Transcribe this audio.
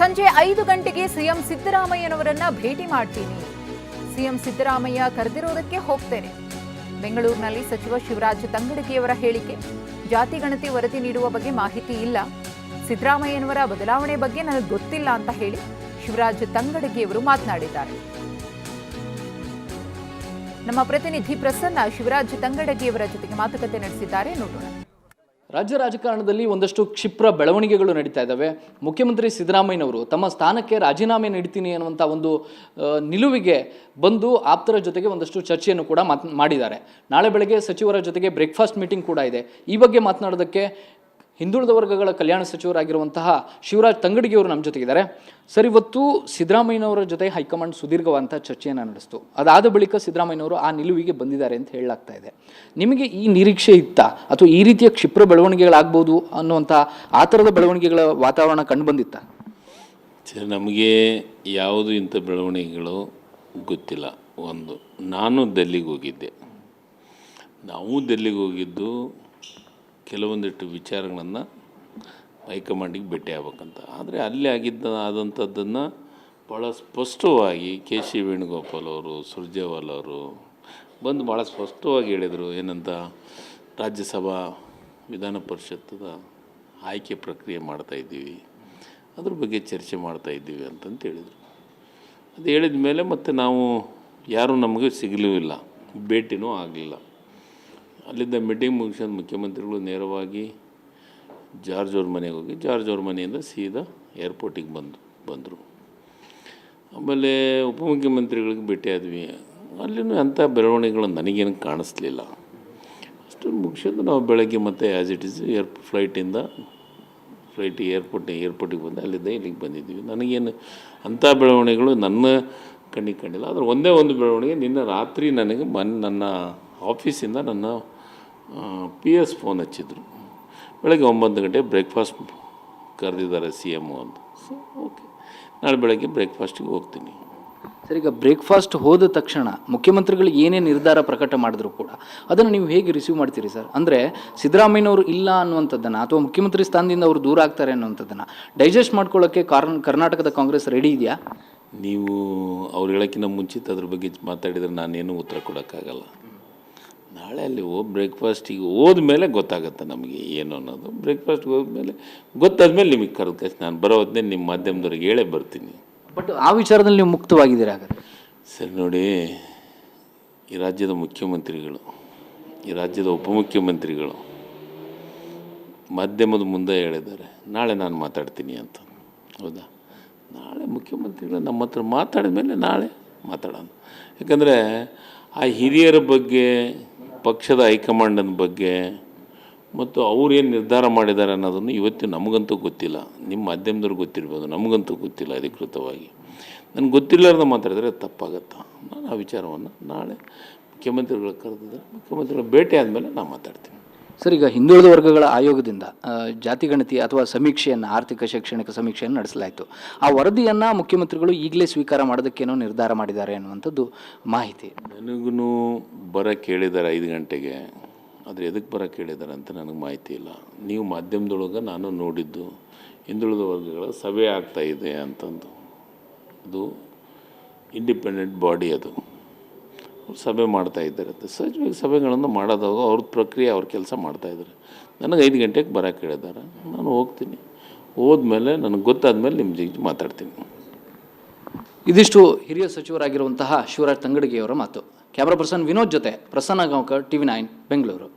ಸಂಜೆ 5 ಗಂಟೆಗೆ ಸಿಎಂ ಸಿದ್ದರಾಮಯ್ಯನವರನ್ನ ಭೇಟಿ ಮಾಡ್ತೀನಿ. ಸಿಎಂ ಸಿದ್ದರಾಮಯ್ಯ ಕರೆದಿರೋದಕ್ಕೆ ಹೋಗ್ತೇನೆ. ಬೆಂಗಳೂರಿನಲ್ಲಿ ಸಚಿವ ಶಿವರಾಜ್ ತಂಗಡಗಿಯವರ ಹೇಳಿಕೆ, ಜಾತಿ ಗಣತಿ ವರದಿ ನೀಡುವ ಬಗ್ಗೆ ಮಾಹಿತಿ ಇಲ್ಲ, ಸಿದ್ದರಾಮಯ್ಯನವರ ಬದಲಾವಣೆ ಬಗ್ಗೆ ನನಗೆ ಗೊತ್ತಿಲ್ಲ ಅಂತ ಹೇಳಿ ಶಿವರಾಜ್ ತಂಗಡಗಿಯವರು ಮಾತನಾಡಿದ್ದಾರೆ. ನಮ್ಮ ಪ್ರತಿನಿಧಿ ಪ್ರಸನ್ನ ಶಿವರಾಜ್ ತಂಗಡಗಿಯವರ ಜೊತೆಗೆ ಮಾತುಕತೆ ನಡೆಸಿದ್ದಾರೆ, ನೋಡೋಣ. ರಾಜ್ಯ ರಾಜಕಾರಣದಲ್ಲಿ ಒಂದಷ್ಟು ಕ್ಷಿಪ್ರ ಬೆಳವಣಿಗೆಗಳು ನಡೀತಾ ಇದ್ದಾವೆ. ಮುಖ್ಯಮಂತ್ರಿ ಸಿದ್ದರಾಮಯ್ಯನವರು ತಮ್ಮ ಸ್ಥಾನಕ್ಕೆ ರಾಜೀನಾಮೆ ನೀಡ್ತೀನಿ ಅನ್ನುವಂಥ ಒಂದು ನಿಲುವಿಗೆ ಬಂದು ಆಪ್ತರ ಜೊತೆಗೆ ಒಂದಷ್ಟು ಚರ್ಚೆಯನ್ನು ಕೂಡ ಮಾಡಿದ್ದಾರೆ. ನಾಳೆ ಬೆಳಗ್ಗೆ ಸಚಿವರ ಜೊತೆಗೆ ಬ್ರೇಕ್ಫಾಸ್ಟ್ ಮೀಟಿಂಗ್ ಕೂಡ ಇದೆ. ಈ ಬಗ್ಗೆ ಮಾತನಾಡೋದಕ್ಕೆ ಹಿಂದುಳಿದ ವರ್ಗಗಳ ಕಲ್ಯಾಣ ಸಚಿವರಾಗಿರುವಂತಹ ಶಿವರಾಜ್ ತಂಗಡಗಿಯವರು ನಮ್ಮ ಜೊತೆಗಿದ್ದಾರೆ. ಸರ್, ಇವತ್ತು ಸಿದ್ದರಾಮಯ್ಯನವರ ಜೊತೆ ಹೈಕಮಾಂಡ್ ಸುದೀರ್ಘವಾದಂಥ ಚರ್ಚೆಯನ್ನು ನಡೆಸಿತು. ಅದಾದ ಬಳಿಕ ಸಿದ್ದರಾಮಯ್ಯನವರು ಆ ನಿಲುವಿಗೆ ಬಂದಿದ್ದಾರೆ ಅಂತ ಹೇಳಲಾಗ್ತಾ ಇದೆ. ನಿಮಗೆ ಈ ನಿರೀಕ್ಷೆ ಇತ್ತಾ, ಅಥವಾ ಈ ರೀತಿಯ ಕ್ಷಿಪ್ರ ಬೆಳವಣಿಗೆಗಳಾಗ್ಬೋದು ಅನ್ನುವಂಥ ಆ ಥರದ ಬೆಳವಣಿಗೆಗಳ ವಾತಾವರಣ ಕಂಡು ಬಂದಿತ್ತಾ? ನಮಗೆ ಯಾವುದು ಇಂಥ ಬೆಳವಣಿಗೆಗಳು ಗೊತ್ತಿಲ್ಲ. ಒಂದು, ನಾನು ಡೆಲ್ಲಿಗೆ ಹೋಗಿದ್ದೆ. ನಾವು ಡೆಲ್ಲಿಗೆ ಹೋಗಿದ್ದು ಕೆಲವೊಂದಿಷ್ಟು ವಿಚಾರಗಳನ್ನು ಹೈಕಮಾಂಡಿಗೆ ಭೇಟಿ ಆಗ್ಬೇಕಂತ. ಆದರೆ ಅಲ್ಲಿ ಆದಂಥದ್ದನ್ನು ಭಾಳ ಸ್ಪಷ್ಟವಾಗಿ ಕೆ ಸಿ ವೇಣುಗೋಪಾಲ್ ಅವರು, ಸುರ್ಜೇವಾಲ್ ಅವರು ಬಂದು ಭಾಳ ಸ್ಪಷ್ಟವಾಗಿ ಹೇಳಿದರು. ಏನಂತ, ರಾಜ್ಯಸಭಾ ವಿಧಾನ ಪರಿಷತ್ತದ ಆಯ್ಕೆ ಪ್ರಕ್ರಿಯೆ ಮಾಡ್ತಾಯಿದ್ದೀವಿ, ಅದ್ರ ಬಗ್ಗೆ ಚರ್ಚೆ ಮಾಡ್ತಾಯಿದ್ದೀವಿ ಅಂತಂತ ಹೇಳಿದರು. ಅದು ಹೇಳಿದ ಮೇಲೆ ಮತ್ತೆ ನಾವು ಯಾರೂ ನಮಗೆ ಸಿಗಲೂ ಇಲ್ಲ, ಭೇಟಿನೂ ಆಗಲಿಲ್ಲ. ಅಲ್ಲಿಂದ ಮೀಟಿಂಗ್ ಮುಗಿಸ್ಕೊಂಡು ಮುಖ್ಯಮಂತ್ರಿಗಳು ನೇರವಾಗಿ ಜಾರ್ಜ್ ಅವ್ರ ಮನೆಗೆ ಹೋಗಿ ಜಾರ್ಜ್ ಅವ್ರ ಮನೆಯಿಂದ ಸೀದಾ ಏರ್ಪೋರ್ಟಿಗೆ ಬಂದರು. ಆಮೇಲೆ ಉಪಮುಖ್ಯಮಂತ್ರಿಗಳಿಗೆ ಭೇಟಿ ಆದ್ವಿ. ಅಲ್ಲಿನೂ ಅಂಥ ಬೆಳವಣಿಗೆಗಳು ನನಗೇನು ಕಾಣಿಸ್ಲಿಲ್ಲ. ಅಷ್ಟನ್ನು ಮುಗಿಸೋದು ನಾವು ಬೆಳಗ್ಗೆ ಮತ್ತೆ ಆ್ಯಸ್ ಇಟ್ ಈಸ್ ಏರ್ಪೋರ್ಟಿಗೆ ಬಂದು ಅಲ್ಲಿಂದ ಇಲ್ಲಿಗೆ ಬಂದಿದ್ವಿ. ನನಗೇನು ಅಂಥ ಬೆಳವಣಿಗೆಗಳು ನನ್ನ ಕಣ್ಣಿಗೆ ಕಂಡಿಲ್ಲ. ಆದರೆ ಒಂದೇ ಒಂದು ಬೆಳವಣಿಗೆ, ನಿನ್ನೆ ರಾತ್ರಿ ನನಗೆ ನನ್ನ ಆಫೀಸಿಂದ ನನ್ನ PS ಫೋನ್ ಹಚ್ಚಿದ್ರು. ಬೆಳಗ್ಗೆ 9 ಗಂಟೆಗೆ ಬ್ರೇಕ್ಫಾಸ್ಟ್ ಕರೆದಿದ್ದಾರೆ CM ಅಂತ. ಸೊ ಓಕೆ, ನಾಳೆ ಬೆಳಗ್ಗೆ ಬ್ರೇಕ್ಫಾಸ್ಟಿಗೆ ಹೋಗ್ತೀನಿ. ಸರ್, ಈಗ ಬ್ರೇಕ್ಫಾಸ್ಟ್ ಹೋದ ತಕ್ಷಣ ಮುಖ್ಯಮಂತ್ರಿಗಳು ಏನೇ ನಿರ್ಧಾರ ಪ್ರಕಟ ಮಾಡಿದ್ರು ಕೂಡ ಅದನ್ನು ನೀವು ಹೇಗೆ ರಿಸೀವ್ ಮಾಡ್ತೀರಿ ಸರ್? ಅಂದರೆ ಸಿದ್ದರಾಮಯ್ಯನವರು ಇಲ್ಲ ಅನ್ನುವಂಥದ್ದನ್ನು, ಅಥವಾ ಮುಖ್ಯಮಂತ್ರಿ ಸ್ಥಾನದಿಂದ ಅವರು ದೂರ ಆಗ್ತಾರೆ ಅನ್ನುವಂಥದ್ದನ್ನು ಡೈಜೆಸ್ಟ್ ಮಾಡ್ಕೊಳ್ಳೋಕ್ಕೆ ಕರ್ನಾಟಕದ ಕಾಂಗ್ರೆಸ್ ರೆಡಿ ಇದೆಯಾ? ನೀವು ಅವ್ರು ಹೇಳೋಕ್ಕಿಂತ ಮುಂಚಿತ ಅದ್ರ ಬಗ್ಗೆ ಮಾತಾಡಿದರೆ ನಾನೇನು ಉತ್ತರ ಕೊಡೋಕ್ಕಾಗಲ್ಲ. ನಾಳೆ ಅಲ್ಲಿ ಬ್ರೇಕ್ಫಾಸ್ಟಿಗೆ ಹೋದ್ಮೇಲೆ ಗೊತ್ತಾಗುತ್ತೆ ನಮಗೆ ಏನು ಅನ್ನೋದು. ಬ್ರೇಕ್ಫಾಸ್ಟ್ಗೆ ಹೋದ್ಮೇಲೆ ಗೊತ್ತಾದ್ಮೇಲೆ ನಿಮಗೆ ಕರೆದ ನಾನು ಬರೋ ಹೊತ್ತೇ ನಿಮ್ಮ ಮಾಧ್ಯಮದವ್ರಿಗೆ ಹೇಳೇ ಬರ್ತೀನಿ. ಬಟ್ ಆ ವಿಚಾರದಲ್ಲಿ ನೀವು ಮುಕ್ತವಾಗಿದ್ದೀರಾ ಹಾಗಾದ್ರೆ? ಸರಿ, ನೋಡಿ, ಈ ರಾಜ್ಯದ ಮುಖ್ಯಮಂತ್ರಿಗಳು, ಈ ರಾಜ್ಯದ ಉಪಮುಖ್ಯಮಂತ್ರಿಗಳು ಮಾಧ್ಯಮದ ಮುಂದೆ ಹೇಳಿದ್ದಾರೆ ನಾಳೆ ನಾನು ಮಾತಾಡ್ತೀನಿ ಅಂತ. ಹೌದಾ? ನಾಳೆ ಮುಖ್ಯಮಂತ್ರಿಗಳು ನಮ್ಮ ಹತ್ರ ಮಾತಾಡಿದ ಮೇಲೆ ನಾಳೆ ಮಾತಾಡೋಣ. ಯಾಕಂದರೆ ಆ ಹಿರಿಯರ ಬಗ್ಗೆ, ಪಕ್ಷದ ಹೈಕಮಾಂಡನ ಬಗ್ಗೆ ಮತ್ತು ಅವ್ರೇನು ನಿರ್ಧಾರ ಮಾಡಿದ್ದಾರೆ ಅನ್ನೋದನ್ನು ಇವತ್ತು ನಮಗಂತೂ ಗೊತ್ತಿಲ್ಲ. ನಿಮ್ಮ ಮಾಧ್ಯಮದವ್ರಿಗೆ ಗೊತ್ತಿರ್ಬೋದು, ನಮಗಂತೂ ಗೊತ್ತಿಲ್ಲ ಅಧಿಕೃತವಾಗಿ. ನನಗೆ ಗೊತ್ತಿಲ್ಲಾರ್ದ ಮಾತಾಡಿದ್ರೆ ತಪ್ಪಾಗತ್ತಾ? ನಾನು ಆ ವಿಚಾರವನ್ನು ನಾಳೆ ಮುಖ್ಯಮಂತ್ರಿಗಳು ಕರೆದಿದ್ದಾರೆ, ಮುಖ್ಯಮಂತ್ರಿಗಳು ಭೇಟಿ ಆದಮೇಲೆ ನಾನು ಮಾತಾಡ್ತೀನಿ. ಸರ್, ಈಗ ಹಿಂದುಳಿದ ವರ್ಗಗಳ ಆಯೋಗದಿಂದ ಜಾತಿ ಗಣತಿ ಅಥವಾ ಸಮೀಕ್ಷೆಯನ್ನು, ಆರ್ಥಿಕ ಶೈಕ್ಷಣಿಕ ಸಮೀಕ್ಷೆಯನ್ನು ನಡೆಸಲಾಯಿತು. ಆ ವರದಿಯನ್ನು ಮುಖ್ಯಮಂತ್ರಿಗಳು ಈಗಲೇ ಸ್ವೀಕಾರ ಮಾಡೋದಕ್ಕೇನೋ ನಿರ್ಧಾರ ಮಾಡಿದ್ದಾರೆ ಅನ್ನುವಂಥದ್ದು ಮಾಹಿತಿ. ನನಗೂ ಬರೋಕ್ಕೆ ಹೇಳಿದ್ದಾರೆ 5 ಗಂಟೆಗೆ. ಆದರೆ ಎದಕ್ಕೆ ಬರೋಕ್ಕೆ ಹೇಳಿದ್ದಾರೆ ಅಂತ ನನಗೆ ಮಾಹಿತಿ ಇಲ್ಲ. ನೀವು ಮಾಧ್ಯಮದೊಳಗೆ ನಾನು ನೋಡಿದ್ದು ಹಿಂದುಳಿದ ವರ್ಗಗಳ ಸಭೆ ಆಗ್ತಾಯಿದೆ ಅಂತಂದು. ಅದು ಇಂಡಿಪೆಂಡೆಂಟ್ ಬಾಡಿ, ಅದು ಸಭೆ ಮಾಡ್ತಾಯಿದ್ದಾರೆ ಅಂತ. ಸಹಜವಾಗಿ ಸಭೆಗಳನ್ನು ಮಾಡೋದಾಗ ಅವ್ರ ಪ್ರಕ್ರಿಯೆ, ಅವ್ರ ಕೆಲಸ ಮಾಡ್ತಾಯಿದ್ದಾರೆ. ನನಗೆ 5 ಗಂಟೆಗೆ ಬರೋಕ್ಕೆ ಹೇಳಿದ್ದಾರೆ. ನಾನು ಹೋಗ್ತೀನಿ. ಹೋದ್ಮೇಲೆ ನನಗೆ ಗೊತ್ತಾದ್ಮೇಲೆ ನಿಮ್ಮ ಜೊತೆ ಮಾತಾಡ್ತೀನಿ. ಇದಿಷ್ಟು ಹಿರಿಯ ಸಚಿವರಾಗಿರುವಂತಹ ಶಿವರಾಜ್ ತಂಗಡಗಿಯವರ ಮಾತು. ಕ್ಯಾಮ್ರಾ ಪರ್ಸನ್ ವಿನೋದ್ ಜೊತೆ ಪ್ರಸನ್ನ ಗಾಂವ್ಕರ್, TV9 ಬೆಂಗಳೂರು.